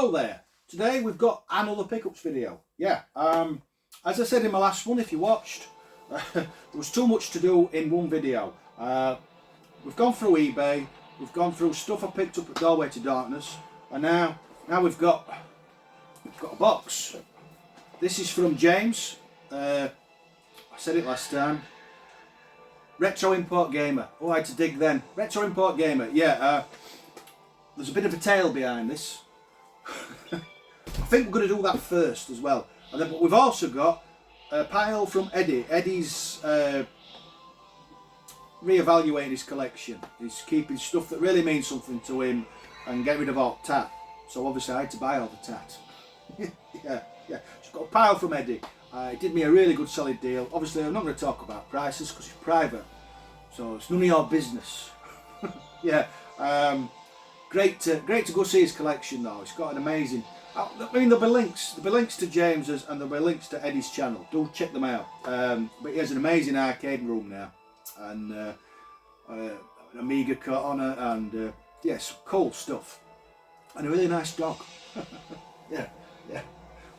Hello there. Today we've got another pickups video. Yeah, as I said in my last one, if you watched, there was too much to do in one video. We've gone through eBay, we've gone through stuff I picked up at Doorway to Darkness, and now we've got a box. This is from James. I said it last time. Retro Import Gamer. Oh, I had to dig then. Retro Import Gamer. Yeah, there's a bit of a tale behind this. I think we're going to do that first as well. And then, but we've also got a pile from Eddie. Eddie's re-evaluating his collection. He's keeping stuff that really means something to him and get rid of all tat. So obviously I had to buy all the tat. yeah. Just got a pile from Eddie. He did me a really good solid deal. Obviously I'm not going to talk about prices because it's private. So it's none of your business. Yeah. Great to go see his collection though. It's got an amazing. I mean, there'll be links to James's and there'll be links to Eddie's channel. Do check them out. But he has an amazing arcade room now, and an Amiga cut on it, and yes, cool stuff, and a really nice dog. yeah.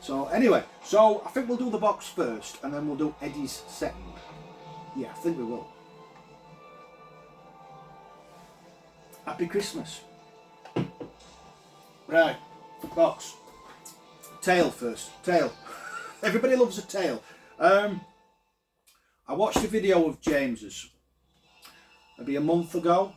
So anyway, I think we'll do the box first, and then we'll do Eddie's second. Yeah, I think we will. Happy Christmas. Right, box. Tail first. Tail. Everybody loves a tail. I watched a video of James's maybe a month ago,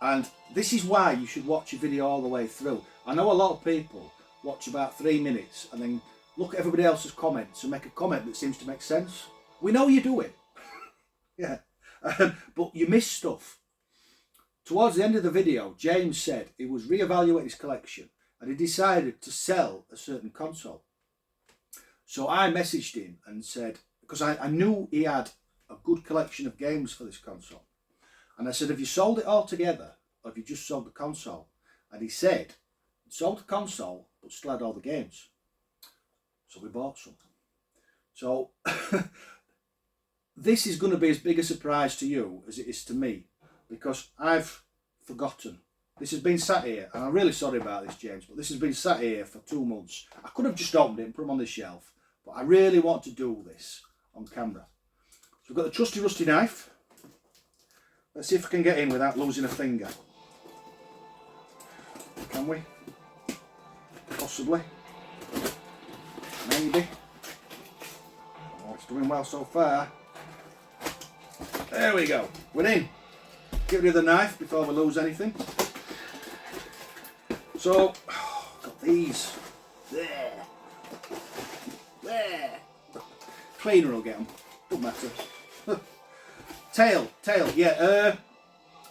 and this is why you should watch a video all the way through. I know a lot of people watch about 3 minutes and then look at everybody else's comments and make a comment that seems to make sense. We know you do it. Yeah, but you miss stuff. Towards the end of the video, James said he was re-evaluating his collection and he decided to sell a certain console. So I messaged him and said, because I knew he had a good collection of games for this console. And I said, have you sold it all together or have you just sold the console? And he said, sold the console but still had all the games. So we bought some. So this is going to be as big a surprise to you as it is to me, because I've forgotten. This has been sat here, and I'm really sorry about this, James, but this has been sat here for 2 months. I could have just opened it and put them on the shelf, but I really want to do this on camera. So we've got the trusty rusty knife. Let's see if I can get in without losing a finger. Can we? Possibly. Maybe. Oh, it's doing well so far. There we go. We're in. Get rid of the knife before we lose anything. So, got these. There. Cleaner will get them. Doesn't matter. Tail.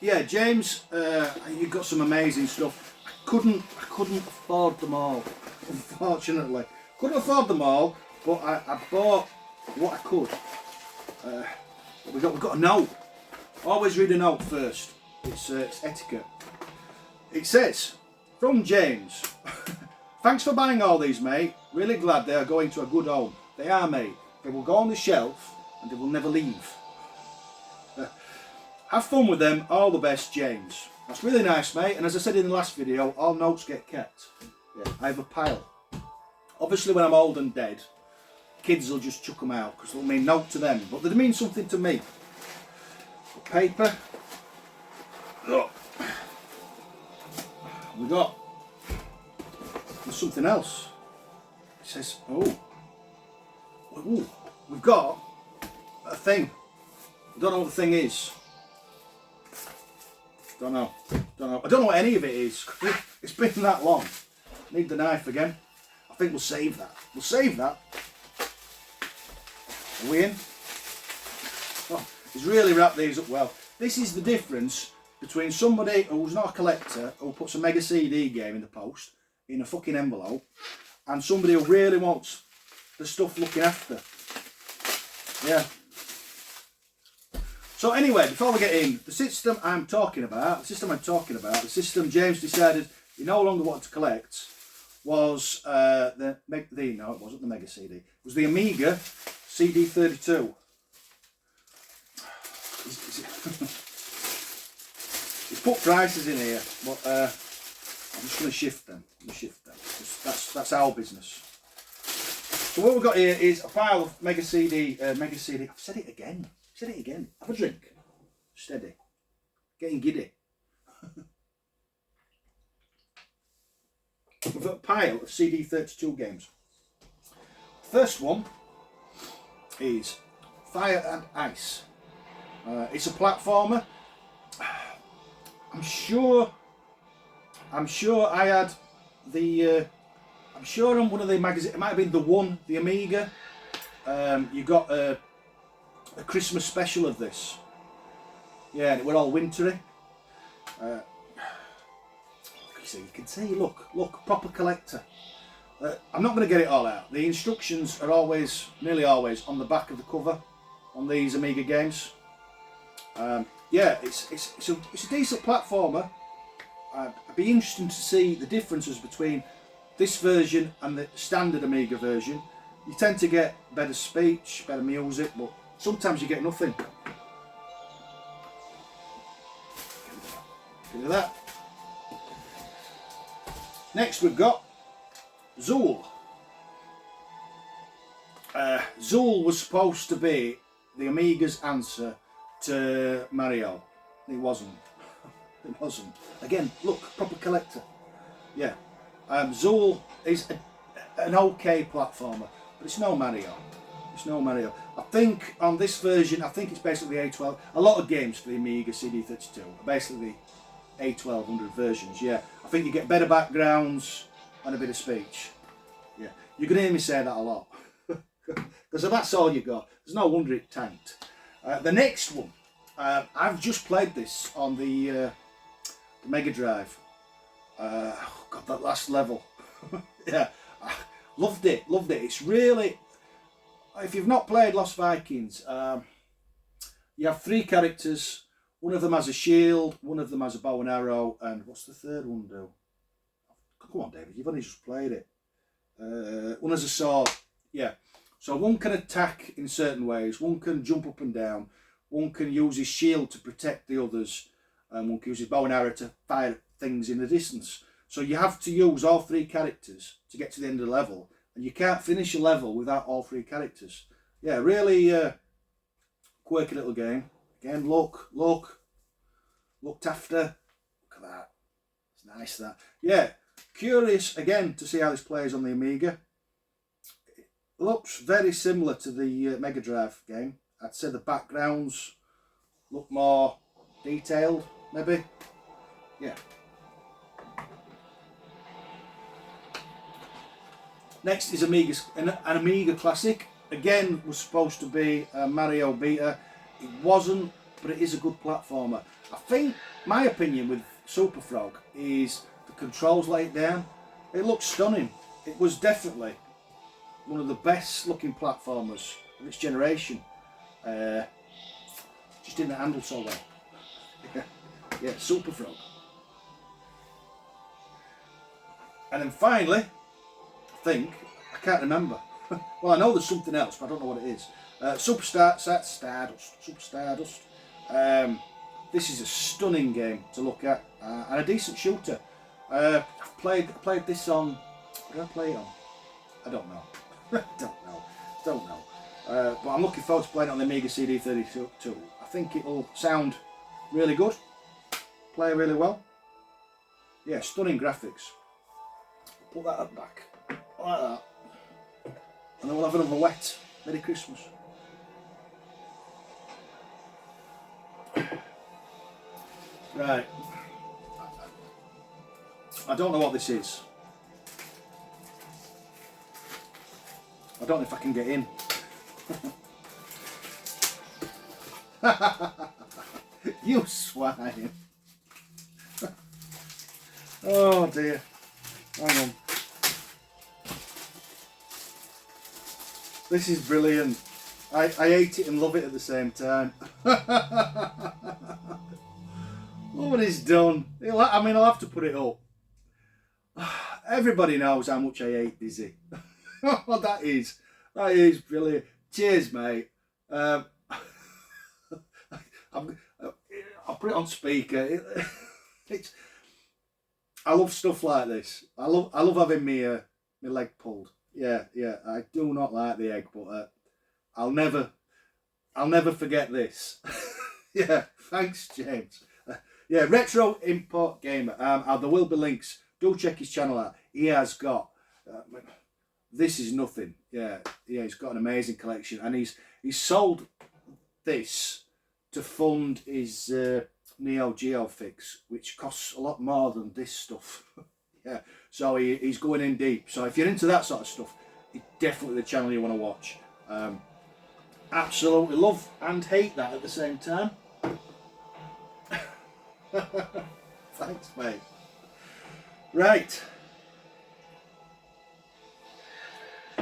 Yeah, James, you've got some amazing stuff. I couldn't afford them all, unfortunately. Couldn't afford them all, but I bought what I could. We've got a note. Always read a note first. It's etiquette. It says, from James, thanks for buying all these, mate. Really glad they are going to a good home. They are, mate. They will go on the shelf and they will never leave. Have fun with them. All the best, James. That's really nice, mate. And as I said in the last video, all notes get kept. Yeah, I have a pile. Obviously, when I'm old and dead, kids will just chuck them out because they'll mean note to them, but they mean something to me. Paper. Oh. There's something else. It says, ooh, we've got a thing. I don't know what the thing is. Don't know. I don't know what any of it is. It's been that long. Need the knife again. I think we'll save that. Are we in? Oh, he's really wrapped these up well. This is the difference between somebody who's not a collector, who puts a mega CD game in the post in a fucking envelope, and somebody who really wants the stuff looking after. Yeah. So anyway, before we get in, the system James decided he no longer wanted to collect was no, it wasn't the Mega CD. It was the Amiga cd32. He's put prices in here, but I'm just going to shift them. That's our business. So what we've got here is a pile of Mega CD. I've said it again. Have a drink. Steady. Getting giddy. We've got a pile of CD32 games. First one is Fire and Ice. It's a platformer. I'm sure I had the. I'm sure on one of the magazines. It might have been the Amiga. You got a Christmas special of this. Yeah, and it were all wintry. So you can see, look, proper collector. I'm not going to get it all out. The instructions are nearly always, on the back of the cover on these Amiga games. Yeah, it's a decent platformer. It'd be interesting to see the differences between this version and the standard Amiga version. You tend to get better speech, better music, but sometimes you get nothing. Look at that. Next we've got Zool. Zool was supposed to be the Amiga's answer to Mario. It wasn't. It wasn't. Again, look, proper collector. Yeah. Zool is an okay platformer, but it's no Mario. It's no Mario. I think on this version, I think it's basically A12. A lot of games for the Amiga CD32 are basically A1200 versions. Yeah. I think you get better backgrounds and a bit of speech. Yeah. You can hear me say that a lot. Because that's all you got. There's no wonder it tanked. The next one, I've just played this on the Mega Drive. God, that last level. Yeah, loved it. It's really, if you've not played Lost Vikings, you have 3 characters. One of them has a shield, one of them has a bow and arrow, and what's the third one do? Come on, David, you've only just played it. One has a sword. Yeah. So one can attack in certain ways, one can jump up and down, one can use his shield to protect the others, and one can use his bow and arrow to fire things in the distance. So you have to use all 3 characters to get to the end of the level, and you can't finish a level without all 3 characters. Yeah, really quirky little game. Again, looked after. Look at that. It's nice, that. Yeah, curious again to see how this plays on the Amiga. Looks very similar to the Mega Drive game. I'd say the backgrounds look more detailed, maybe. Yeah. Next is an Amiga classic. Again, was supposed to be a Mario beater. It wasn't, but it is a good platformer. I think my opinion with Super Frog is the controls laid down. It looks stunning. It was definitely one of the best looking platformers of its generation. Just didn't handle so well. Yeah, Super Frog. And then finally, I can't remember. Well, I know there's something else, but I don't know what it is. Super Stardust. This is a stunning game to look at, and a decent shooter. I played this on. What did I play it on? I don't know. Don't know. But I'm looking forward to playing it on the Amiga CD32. I think it'll sound really good, play really well. Yeah, stunning graphics. Put that up back like that, and then we'll have another wet. Merry Christmas. Right. I don't know what this is. I don't know if I can get in. You swine. Oh dear. Hang on. This is brilliant. I hate it and love it at the same time. Look what he's done. I'll have to put it up. Everybody knows how much I hate Dizzy. Oh, that is brilliant. Cheers, mate. I'll put it on speaker. I love stuff like this. I love having me my leg pulled. Yeah, yeah. I do not like the egg, but I'll never forget this. Yeah, thanks, James. Yeah, Retro Import Gamer. There will be links. Do check his channel out. He has got. This is nothing. Yeah, yeah. He's got an amazing collection, and he's sold this to fund his Neo Geo fix, which costs a lot more than this stuff. Yeah, so he's going in deep. So if you're into that sort of stuff, it's definitely the channel you want to watch. Absolutely love and hate that at the same time. Thanks, mate. Right.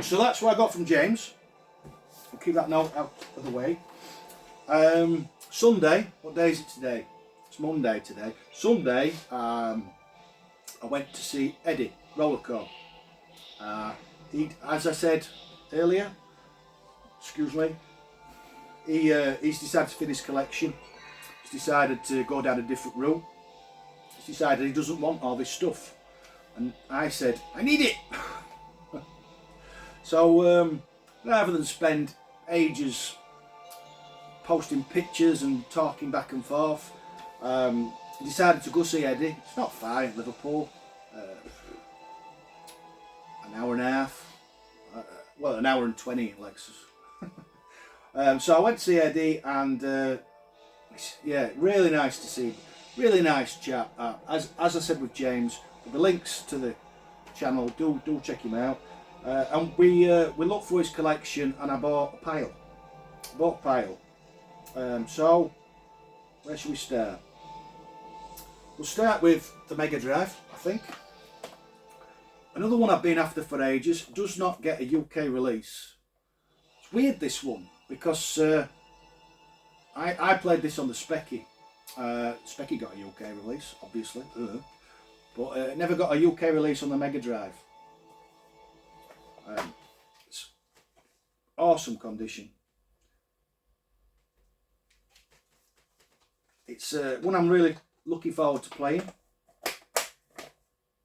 So that's what I got from James. I'll keep that note out of the way. Sunday, what day is it today? It's Monday today. Sunday, I went to see Eddie Rollerco. As I said earlier, excuse me, he's decided to finish his collection. He's decided to go down a different route. He's decided he doesn't want all this stuff. And I said, I need it! So, rather than spend ages posting pictures and talking back and forth, he decided to go see Eddie. It's not far in Liverpool. An hour and a half. Well, an hour and 20 in Lexus. So I went to see Eddie, and yeah, really nice to see. Really nice chap. As I said with James, the links to the channel, do check him out. And we looked for his collection, and I bought a pile. So where should we start? We'll start with the Mega Drive, I think. Another one I've been after for ages, does not get a UK release. It's weird, this one, because I played this on the Specky. Specky got a UK release, obviously, but it never got a UK release on the Mega Drive. It's awesome condition. It's one I'm really looking forward to playing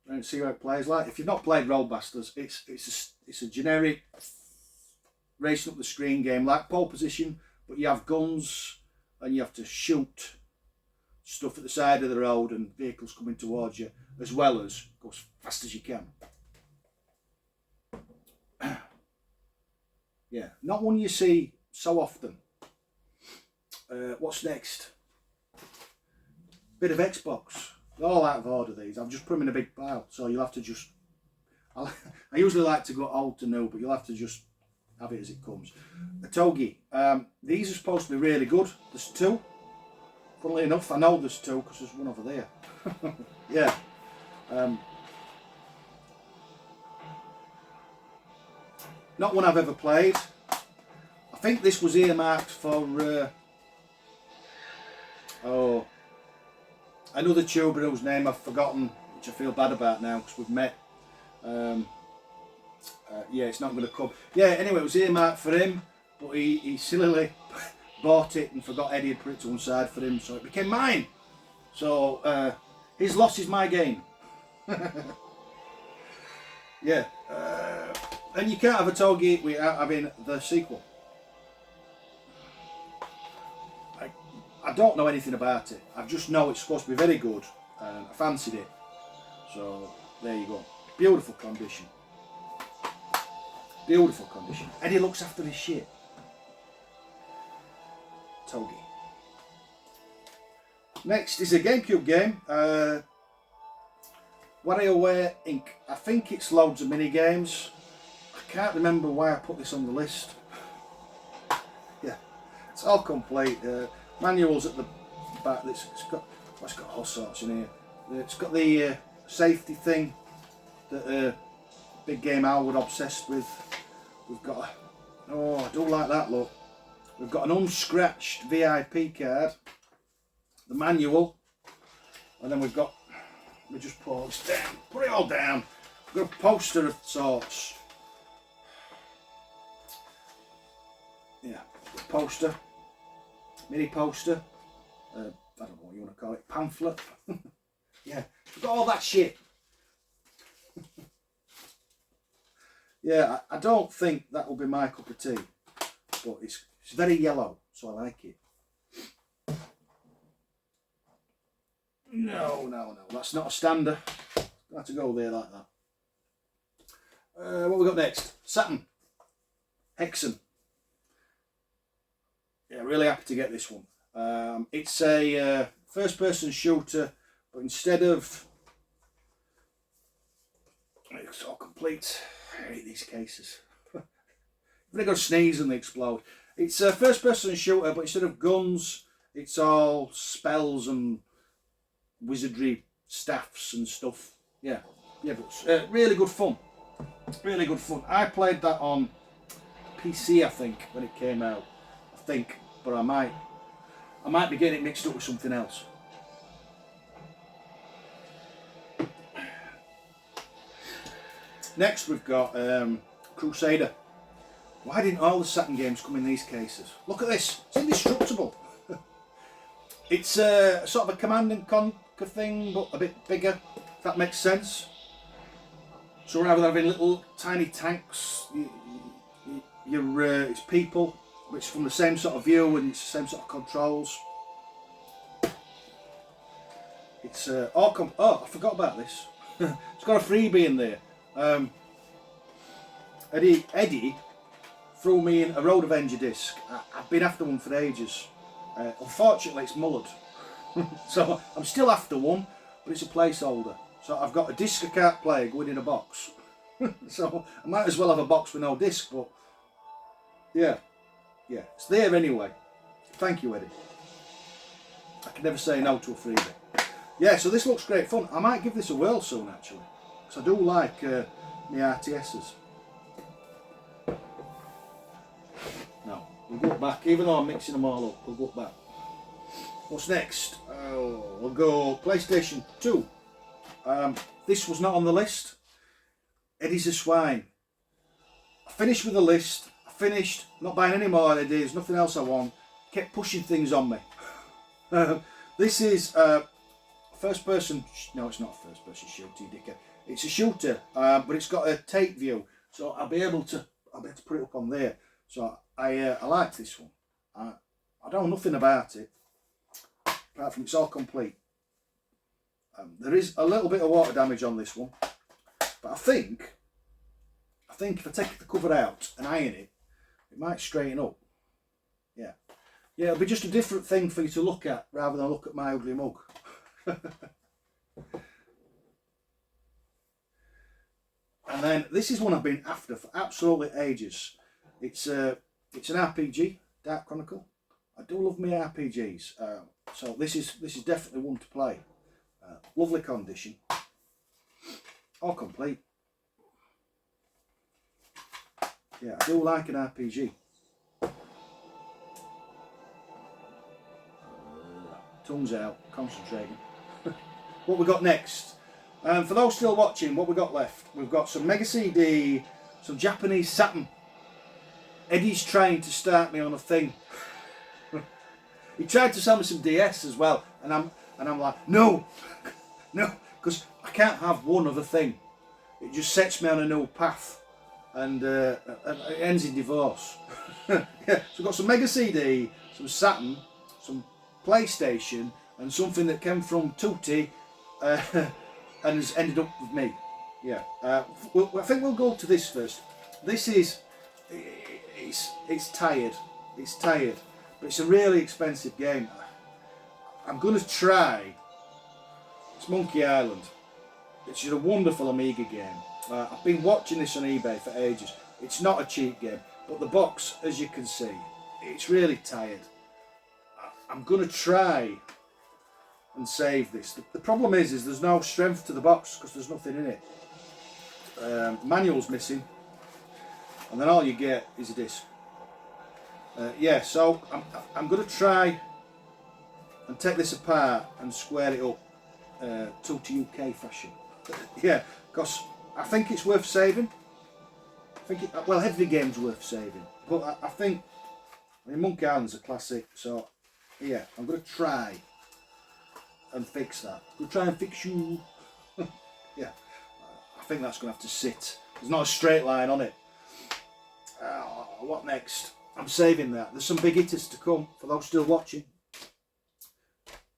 and see how it plays like. If you've not played Rollbusters, it's a generic racing up the screen game like Pole Position, but you have guns and you have to shoot stuff at the side of the road and vehicles coming towards you, as well as go as fast as you can. Yeah, not one you see so often. What's next? Bit of Xbox. They're all out of order, these. I've just put them in a big pile, so you'll have to just... I usually like to go old to new, but you'll have to just have it as it comes. The Togi. These are supposed to be really good. There's two. Funnily enough, I know there's two because there's one over there. Yeah. Not one I've ever played. I think this was earmarked for another tuber whose name I've forgotten, which I feel bad about now because we've met. Yeah, it's not going to come. Yeah, anyway, it was earmarked for him, but he sillily bought it and forgot Eddie had put it to one side for him, so it became mine. So his loss is my gain. Yeah. And you can't have a Togi without having the sequel. I don't know anything about it. I just know it's supposed to be very good. I fancied it. So there you go. Beautiful condition. Beautiful condition. Eddie looks after his shit. Togi. Next is a GameCube game. WarioWare Inc. I think it's loads of mini games. I can't remember why I put this on the list. Yeah, it's all complete. Manuals at the back. It's got all sorts in here. It's got the safety thing that big game Al would obsessed with. We've got I do like that look. We've got an unscratched VIP card, the manual, and then we've got, we just put it all down. We've got a poster of sorts. Yeah, poster, mini poster, I don't know what you want to call it, pamphlet. Yeah, we've got all that shit. Yeah, I don't think that will be my cup of tea, but it's very yellow, so I like it. No, that's not a stander. I have to go there like that. What we got next? Saturn. Hexen. Yeah, really happy to get this one. It's a first-person shooter, but instead of... It's all complete. I hate these cases. They go sneeze and they explode. It's a first-person shooter, but instead of guns, it's all spells and wizardry staffs and stuff. Yeah, but really good fun. Really good fun. I played that on PC, I think, when it came out. I think, but I might be getting it mixed up with something else. Next we've got Crusader. Why didn't all the Saturn games come in these cases? Look at this, it's indestructible. It's sort of a Command and Conquer thing, but a bit bigger, if that makes sense. So rather than having little tiny tanks, it's people, which from the same sort of view and it's the same sort of controls. It's oh, I forgot about this. It's got a freebie in there. Eddie threw me in a Road Avenger disc. I've been after one for ages. Unfortunately, it's mullered, so I'm still after one, but it's a placeholder. So I've got a disc I can't play going in a box. So I might as well have a box with no disc, but yeah, it's there anyway. Thank you, Eddie. I can never say no to a freebie. Yeah, so this looks great fun. I might give this a whirl soon, actually, because I do like my RTSs. No, we'll go back, even though I'm mixing them all up, we'll go back. What's next? Oh, we'll go PlayStation 2. This was not on the list. Eddie's a swine. I finished with the list. I finished, not buying any more Eddie, there's nothing else I want. Kept pushing things on me. This is first person, no it's not a first person shooter, you dickhead. It's a shooter, but it's got a tape view, so I'll be able to put it up on there. So I like this one. I don't know nothing about it, apart from it's all complete. There is a little bit of water damage on this one, but I think if I take the cover out and iron it, it might straighten up. Yeah, it'll be just a different thing for you to look at rather than look at my ugly mug. And then this is one I've been after for absolutely ages. It's an RPG, Dark Chronicle. I do love my RPGs, so this is definitely one to play. Lovely condition, all complete. Yeah, I do like an RPG. Tongues out, concentrating. What we got next? For those still watching, what we got left? We've got some Mega CD, some Japanese Saturn. Eddie's trying to start me on a thing. He tried to sell me some DS as well, and I'm like, no, because I can't have one other thing. It just sets me on a new path, and it ends in divorce. Yeah, so we've got some Mega CD, some Saturn, some PlayStation, and something that came from Tutti, and has ended up with me. Yeah, I think we'll go to this first. This is, it's tired, but it's a really expensive game. I'm going to try. It's Monkey Island. It's a wonderful Amiga game. I've been watching this on eBay for ages. It's not a cheap game, but the box, as you can see, it's really tired. I'm going to try and save this. The problem is there's no strength to the box because there's nothing in it. Manual's missing, and then all you get is a disc. Yeah, so I'm going to try and take this apart and square it up to UK fashion. Yeah, because I think it's worth saving. Well, every game's worth saving, but I think Monkey Island's a classic, so yeah, I'm going to try and fix that. I'm going to try and fix you. Yeah, I think that's going to have to sit. There's not a straight line on it. What next? I'm saving that. There's some big hitters to come for those still watching.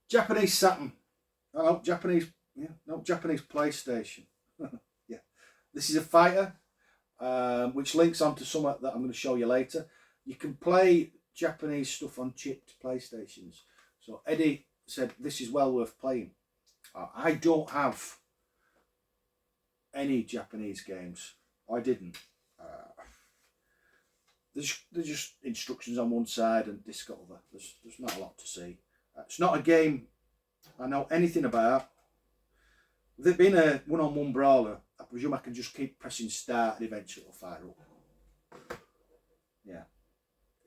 Japanese Saturn. Oh, no, Japanese PlayStation. Yeah, this is a fighter, which links onto something that I'm going to show you later. You can play Japanese stuff on chipped PlayStations. So Eddie said this is well worth playing. I don't have any Japanese games. I didn't. There's just instructions on one side and disc over. There's not a lot to see. It's not a game I know anything about. With it being a one-on-one brawler, I presume I can just keep pressing start and eventually it'll fire up. Yeah.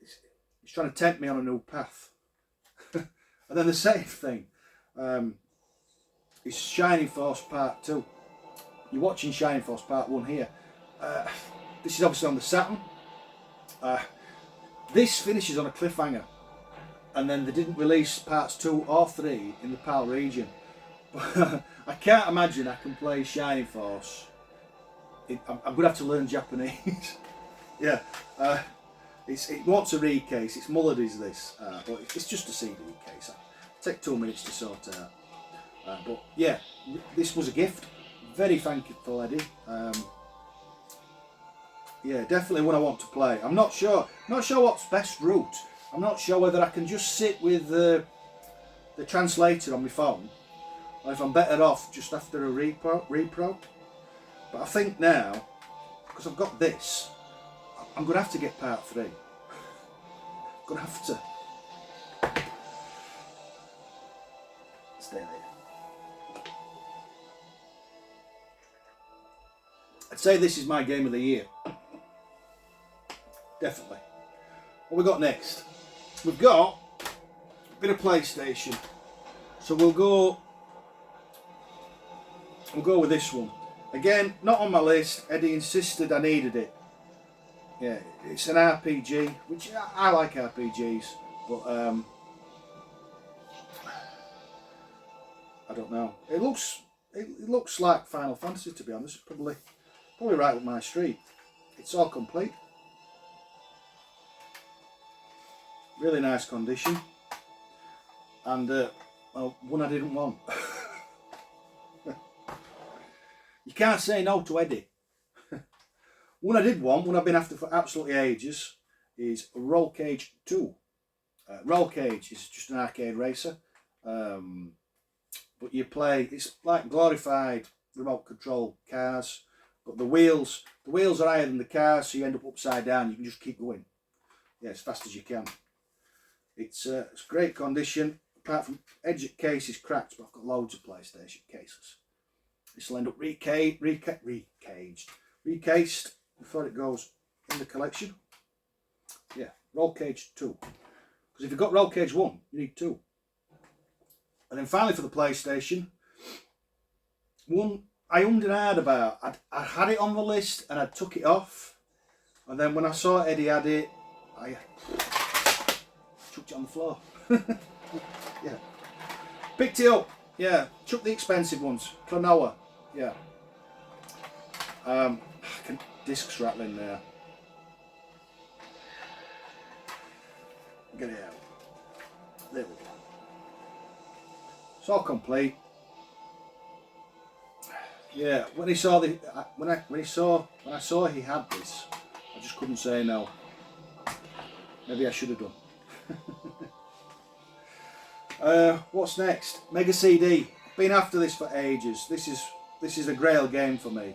It's trying to tempt me on a new path. And then the same thing is Shining Force Part 2. You're watching Shining Force Part 1 here. This is obviously on the Saturn. This finishes on a cliffhanger, and then they didn't release parts 2 or 3 in the PAL region. I can't imagine I can play Shining Force. I'm going to have to learn Japanese. Yeah, it wants a recase. It's Mullidy's this, but it's just a CD case. It'll take 2 minutes to sort out. But yeah, this was a gift. Very thankful, Eddie. Yeah, definitely one I want to play. I'm not sure what's best route. I'm not sure whether I can just sit with the translator on my phone, or if I'm better off just after a repro. But I think now, because I've got this, I'm going to have to get part 3. I'm going to have to. Stay there. I'd say this is my game of the year. Definitely. What we got next? We've got a bit of PlayStation. So we'll go with this one. Again, not on my list. Eddie insisted I needed it. Yeah, it's an RPG, which I like RPGs, but I don't know. It looks like Final Fantasy, to be honest. Probably right up my street. It's all complete. Really nice condition, and well, one I didn't want. You can't say no to Eddie. One I did want, one I've been after for absolutely ages, is Roll Cage 2. Roll Cage is just an arcade racer, but you play. It's like glorified remote control cars, but the wheels are higher than the cars, so you end up upside down. You can just keep going, yeah, as fast as you can. It's great condition, apart from edge of case is cracked, but I've got loads of PlayStation cases. This will end up recased before it goes in the collection. Yeah, Roll Cage 2. Because if you've got Roll Cage 1, you need 2. And then finally for the PlayStation, one I ummed and ahed about. I had it on the list and I took it off. And then when I saw Eddie had it, I chucked it on the floor. Yeah. Picked it up. Yeah. Chucked the expensive ones. Klonoa. Yeah. Discs rattling there. Get it out. There we go. It's all complete. Yeah. When I saw he had this, I just couldn't say no. Maybe I should have done. What's next? Mega CD. Been after this for ages. This is a grail game for me.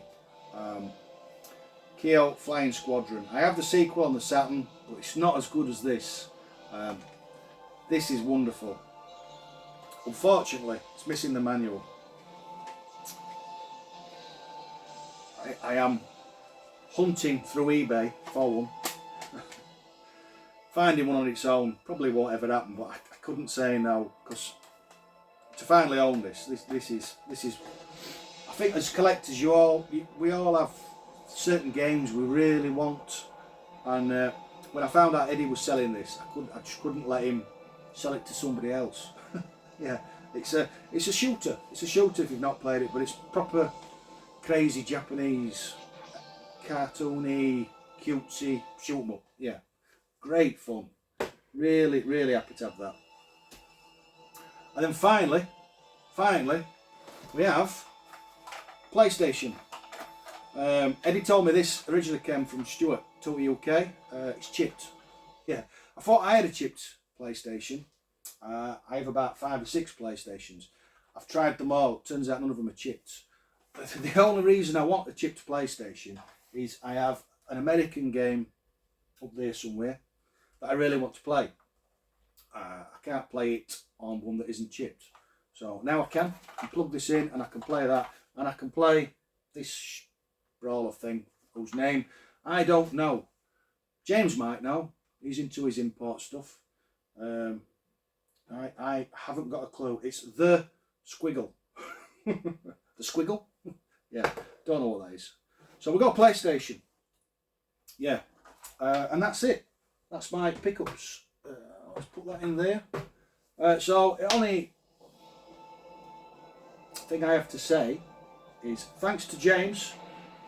Kyo Flying Squadron. I have the sequel on the Saturn, but it's not as good as this. This is wonderful. Unfortunately, it's missing the manual. I am hunting through eBay for one. Finding one on its own probably won't ever happen, but I couldn't say no, because to finally own this is. I think as collectors, we all have certain games we really want, and when I found out Eddie was selling this, I just couldn't let him sell it to somebody else. Yeah, it's a shooter. It's a shooter if you've not played it, but it's proper crazy Japanese, cartoony, cutesy shoot 'em up. Yeah, great fun. Really, really happy to have that. And then finally, we have PlayStation. Eddie told me this originally came from Stuart, Tutti UK. It's chipped. Yeah, I thought I had a chipped PlayStation. I have about 5 or 6 PlayStations. I've tried them all. Turns out none of them are chipped. But the only reason I want a chipped PlayStation is I have an American game up there somewhere that I really want to play. I can't play it on one that isn't chipped. So now I can plug this in and I can play that, and I can play this brawler thing whose name I don't know. James might know. He's into his import stuff. I haven't got a clue. It's the Squiggle. The Squiggle? Yeah, don't know what that is. So we've got a PlayStation. Yeah, and that's it. That's my pickups. Let's put that in there. So the only thing I have to say is thanks to James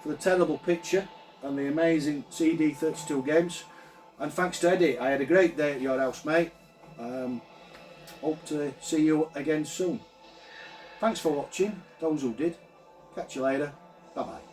for the terrible picture and the amazing cd32 games, and thanks to Eddie. I had a great day at your house, mate. Hope to see you again soon. Thanks for watching, those who did. Catch you later. Bye bye.